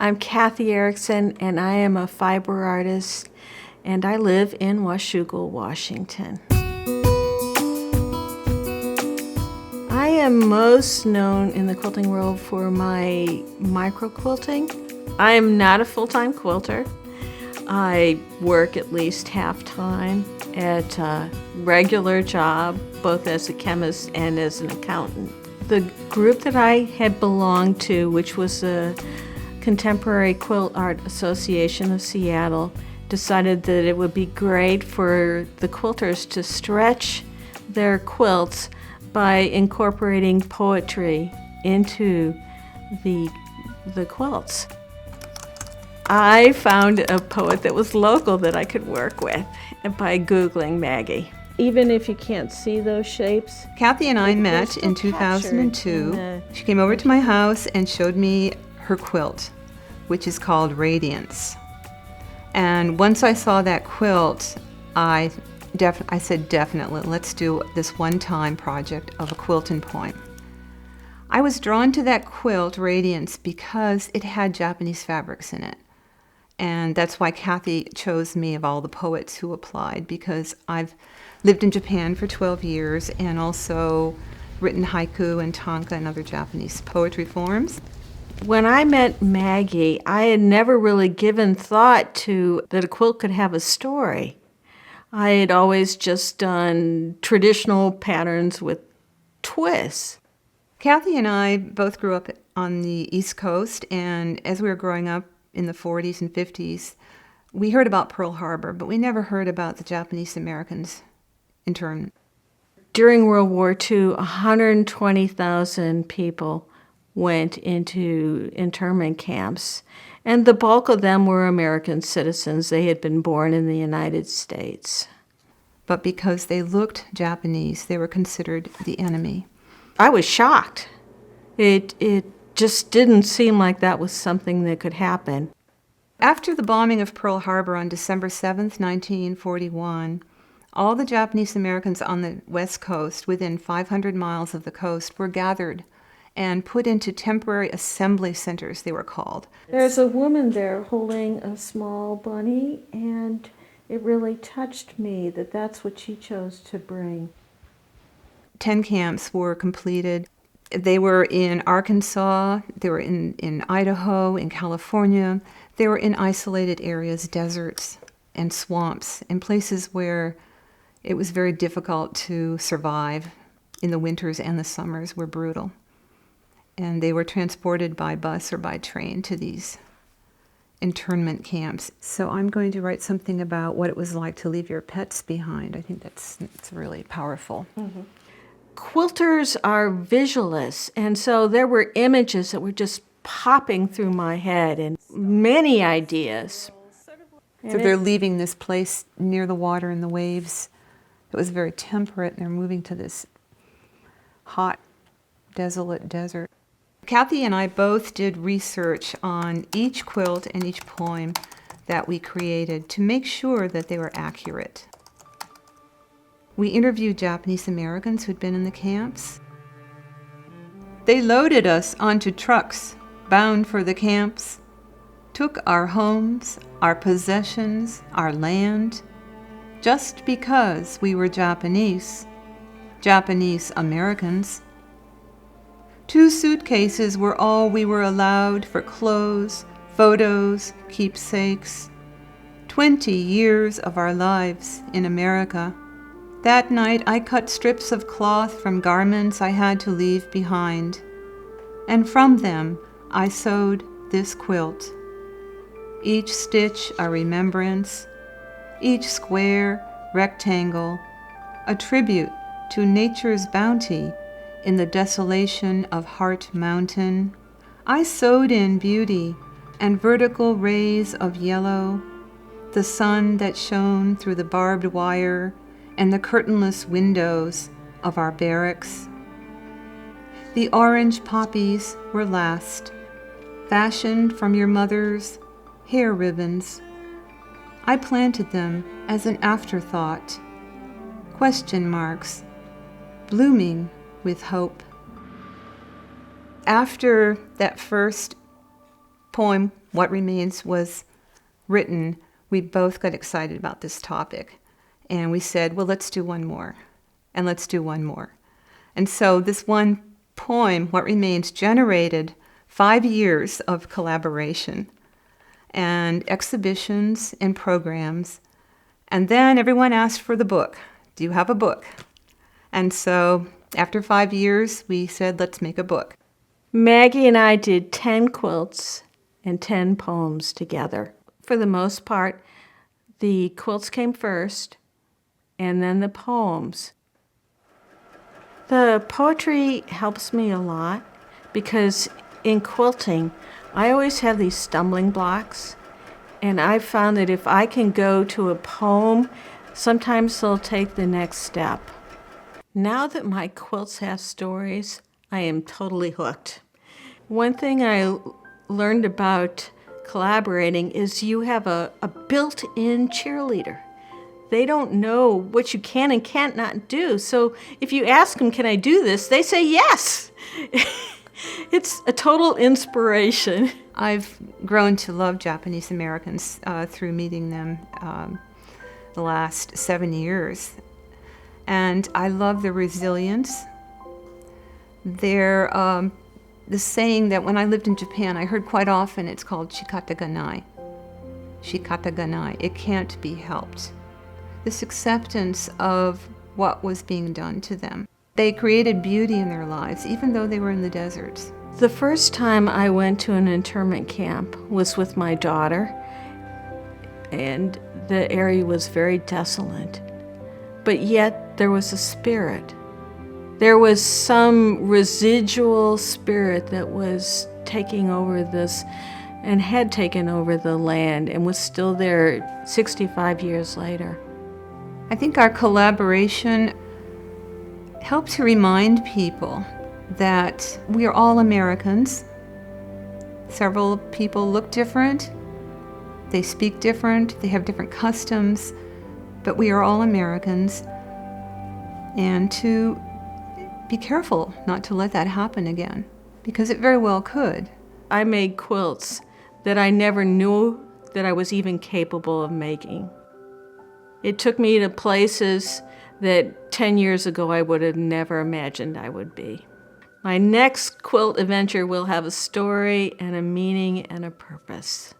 I'm Cathy Erickson, and I am a fiber artist, and I live in Washougal, Washington. I am most known in the quilting world for my micro quilting. I am not a full-time quilter. I work at least half-time at a regular job, both as a chemist and as an accountant. The group that I had belonged to, which was the Contemporary Quilt Art Association of Seattle, decided that it would be great for the quilters to stretch their quilts by incorporating poetry into the quilts. I found a poet that was local that I could work with by Googling Maggie. Even if you can't see those shapes. Cathy and I met in 2002. She came over to my house and showed me her quilt, which is called Radiance. And once I saw that quilt, I said, definitely, let's do this one-time project of a quilting poem. I was drawn to that quilt, Radiance, because it had Japanese fabrics in it. And that's why Cathy chose me of all the poets who applied, because I've lived in Japan for 12 years and also written haiku and tanka and other Japanese poetry forms. When I met Maggie, I had never really given thought to that a quilt could have a story. I had always just done traditional patterns with twists. Cathy and I both grew up on the East Coast, and as we were growing up in the 40s and 50s, we heard about Pearl Harbor, but we never heard about the Japanese Americans internment. During World War II, 120,000 people went into internment camps, and the bulk of them were American citizens. They had been born in the United States. But because they looked Japanese, they were considered the enemy. I was shocked. It just didn't seem like that was something that could happen. After the bombing of Pearl Harbor on December 7th, 1941, all the Japanese Americans on the West Coast, within 500 miles of the coast, were gathered and put into temporary assembly centers, they were called. There's a woman there holding a small bunny, and it really touched me that that's what she chose to bring. 10 camps were completed. They were in Arkansas, they were in Idaho, in California. They were in isolated areas, deserts and swamps, and places where it was very difficult to survive. In the winters and the summers were brutal. And they were transported by bus or by train to these internment camps. So I'm going to write something about what it was like to leave your pets behind. I think it's really powerful. Mm-hmm. Quilters are visualists, and so there were images that were just popping through my head and many ideas. So they're leaving this place near the water and the waves. It was very temperate, and they're moving to this hot, desolate desert. Cathy and I both did research on each quilt and each poem that we created to make sure that they were accurate. We interviewed Japanese Americans who'd been in the camps. They loaded us onto trucks bound for the camps, took our homes, our possessions, our land, just because we were Japanese Americans. 2 suitcases were all we were allowed for clothes, photos, keepsakes. 20 years of our lives in America. That night I cut strips of cloth from garments I had to leave behind, and from them I sewed this quilt. Each stitch a remembrance, each square, rectangle, a tribute to nature's bounty in the desolation of Heart Mountain. I sewed in beauty and vertical rays of yellow, the sun that shone through the barbed wire and the curtainless windows of our barracks. The orange poppies were last, fashioned from your mother's hair ribbons. I planted them as an afterthought, question marks, blooming with hope. After that first poem What Remains was written, we both got excited about this topic. And we said, well, let's do one more. And let's do one more. And so this one poem, What Remains, generated 5 years of collaboration and exhibitions and programs. And then everyone asked for the book. Do you have a book? And so after 5 years, we said, let's make a book. Maggie and I did 10 quilts and 10 poems together. For the most part, the quilts came first, and then the poems. The poetry helps me a lot because in quilting, I always have these stumbling blocks, and I've found that if I can go to a poem, sometimes they'll take the next step. Now that my quilts have stories, I am totally hooked. One thing I learned about collaborating is you have a built-in cheerleader. They don't know what you can and can't not do. So if you ask them, can I do this? They say yes. It's a total inspiration. I've grown to love Japanese Americans through meeting them the last 7 years. And I love their resilience. Their the saying that when I lived in Japan, I heard quite often, it's called shikata ga nai. Shikata ga nai. It can't be helped. This acceptance of what was being done to them. They created beauty in their lives, even though they were in the deserts. The first time I went to an internment camp was with my daughter, and the area was very desolate. But yet there was a spirit. There was some residual spirit that was taking over this and had taken over the land and was still there 65 years later. I think our collaboration helped to remind people that we are all Americans. Several people look different, they speak different, they have different customs, but we are all Americans. And to be careful not to let that happen again, because it very well could. I made quilts that I never knew that I was even capable of making. It took me to places that 10 years ago I would have never imagined I would be. My next quilt adventure will have a story and a meaning and a purpose.